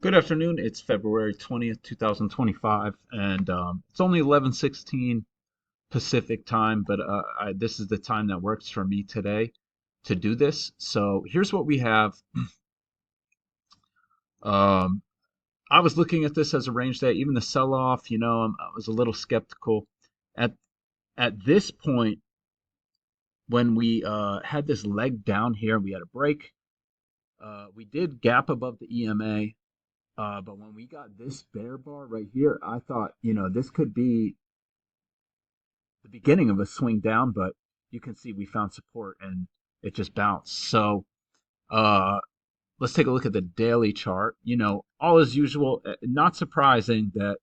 Good afternoon. It's February 20th, 2025, and it's only 11:16 Pacific time, but this is the time that works for me today to do this. So here's what we have. Um, I was looking at this as a range day, even the sell-off, I was a little skeptical. At at this point, when we had this leg down here, we had a break. We did gap above the EMA. But when we got this bear bar right here, I thought, this could be the beginning of a swing down, but you can see we found support and it just bounced. So uh, let's take a look at the daily chart. All as usual, not surprising that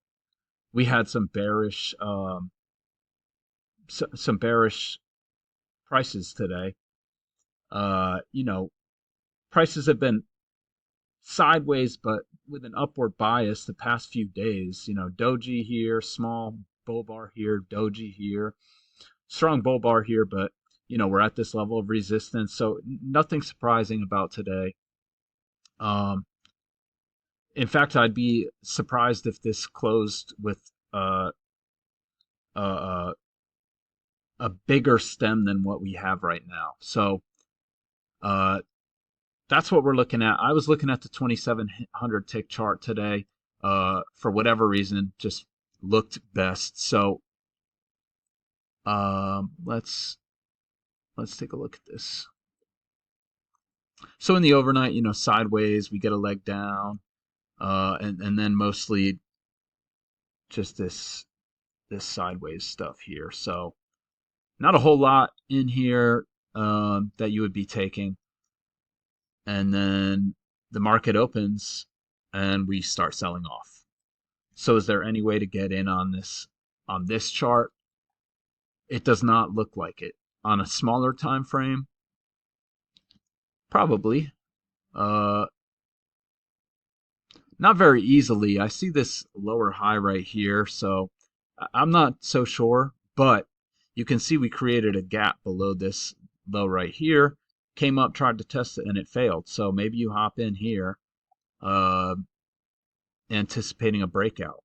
we had some bearish prices today. Prices have been sideways, but with an upward bias the past few days. Doji here, small bull bar here, doji here, strong bull bar here, but we're at this level of resistance, so nothing surprising about today. Um, in fact, I'd be surprised if this closed with uh, a bigger stem than what we have right now. So uh, that's what we're looking at. I was looking at the 2700 tick chart today. For whatever reason, just looked best. So let's take a look at this. So in the overnight, sideways, we get a leg down, and then mostly just this sideways stuff here. So not a whole lot in here that you would be taking, and then the market opens and we start selling off. So is there any way to get in on this chart? It does not look like it. On a smaller time frame, probably. Uh, Not very easily. I see this lower high right here, so I'm not so sure, but you can see we created a gap below this low right here, came up, tried to test it, and it failed. So maybe you hop in here, uh, anticipating a breakout.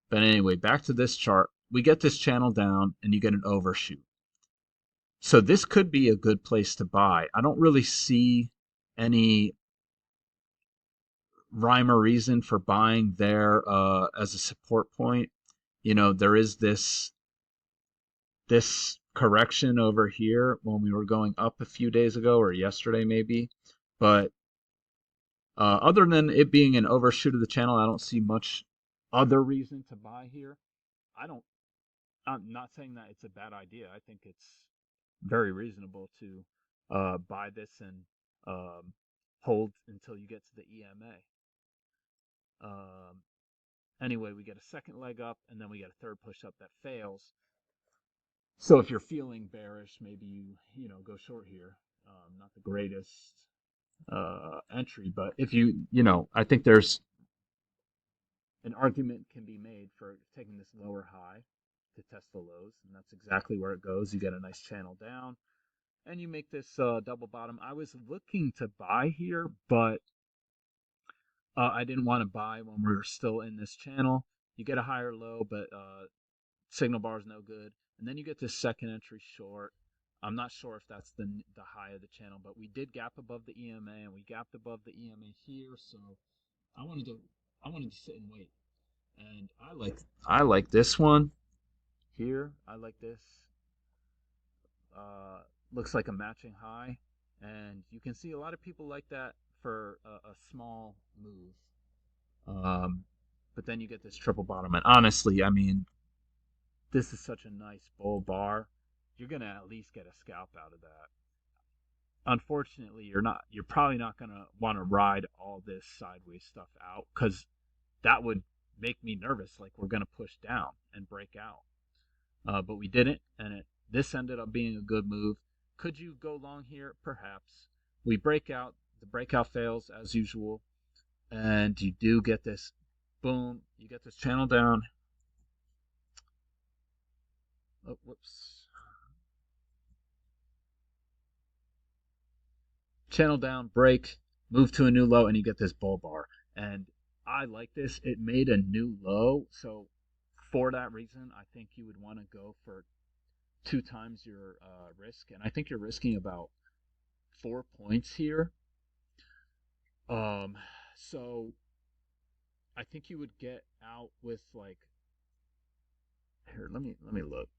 But anyway, back to this chart. We get this channel down, and you get an overshoot. So this could be a good place to buy. I don't really see any rhyme or reason for buying there as a support point. There is this correction over here when we were going up a few days ago or yesterday maybe, but other than it being an overshoot of the channel, I don't see much other reason to buy here. I don't. I'm not saying that it's a bad idea. I think it's very reasonable to buy this and um, hold until you get to the EMA. Anyway, we get a second leg up, and then we get a third push up that fails. So if you're feeling bearish, maybe go short here. Not the greatest entry, but if I think there's an argument can be made for taking this lower high to test the lows, and that's exactly where it goes. You get a nice channel down, and you make this double bottom. I was looking to buy here, but I didn't want to buy when we were still in this channel. You get a higher low, but signal bar is no good. And then you get this second entry short. I'm not sure if that's the high of the channel, but we did gap above the EMA and we gapped above the EMA here, so I wanted to I wanted to sit and wait. And I like this one here. I like this. Uh, Looks like a matching high, and you can see a lot of people like that for a small move. Um, but then you get this triple bottom, and honestly, I mean, this is such a nice bull bar. You're gonna at least get a scalp out of that. Unfortunately, you're probably not gonna want to ride all this sideways stuff out because that would make me nervous. Like we're gonna push down and break out. But we didn't, and this ended up being a good move. Could you go long here? Perhaps. We break out. The breakout fails as usual, and you do get this. Boom! You get this channel down. Oh, whoops. Channel down, break, move to a new low, and you get this bull bar. And I like this. It made a new low. So for that reason, I think you would want to go for two times your risk. And I think you're risking about 4 points here. Um, so I think you would get out with like here. Let me look.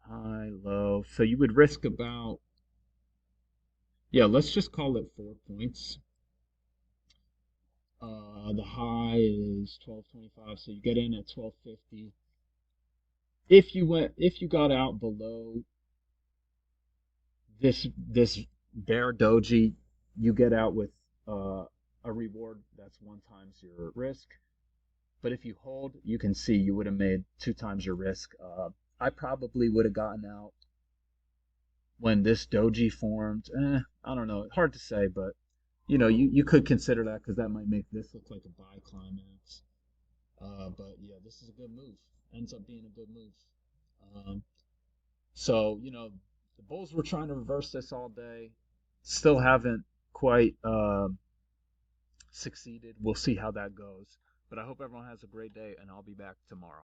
High, low. So you would risk about, yeah, let's just call it 4 points. The high is 12.25, so you get in at 12.50. If you got out below this bear doji, you get out with a reward that's one times your risk. But if you hold, you can see you would have made two times your risk. I probably would have gotten out when this doji formed. I don't know. Hard to say, but you could consider that because that might make this look like a buy climax. But yeah, this is a good move. Ends up being a good move. Um, so the Bulls were trying to reverse this all day. Still haven't quite succeeded. We'll see how that goes. But I hope everyone has a great day, and I'll be back tomorrow.